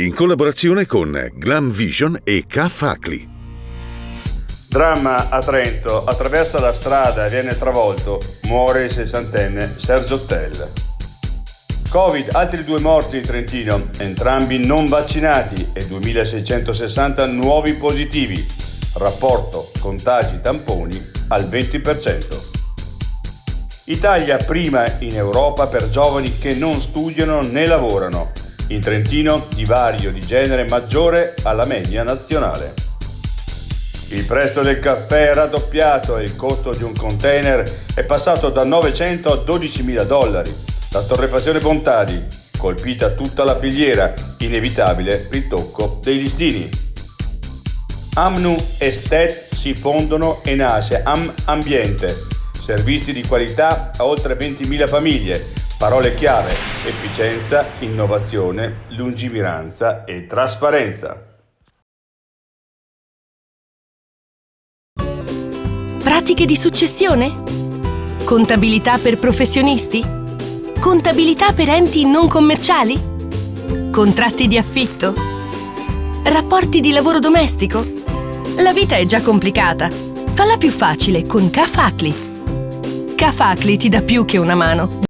in collaborazione con Glam Vision e K-Facli. Dramma a Trento, attraversa la strada e viene travolto, muore il sessantenne Sergio Tell. Covid, altri 2 morti in Trentino, entrambi non vaccinati e 2660 nuovi positivi. Rapporto contagi-tamponi al 20%. Italia prima in Europa per giovani che non studiano né lavorano. In Trentino divario di genere maggiore alla media nazionale. Il prezzo del caffè è raddoppiato e il costo di un container è passato da 900 a 12.000 dollari. La torrefazione Bontadi, colpita tutta la filiera, inevitabile ritocco dei listini. Amnu e Stet si fondono e nasce Ambiente, servizi di qualità a oltre 20.000 famiglie, parole chiave, efficienza, innovazione, lungimiranza e trasparenza. Pratiche di successione? Contabilità per professionisti? Contabilità per enti non commerciali? Contratti di affitto? Rapporti di lavoro domestico? La vita è già complicata. Falla più facile con K-Facli. K-Facli ti dà più che una mano.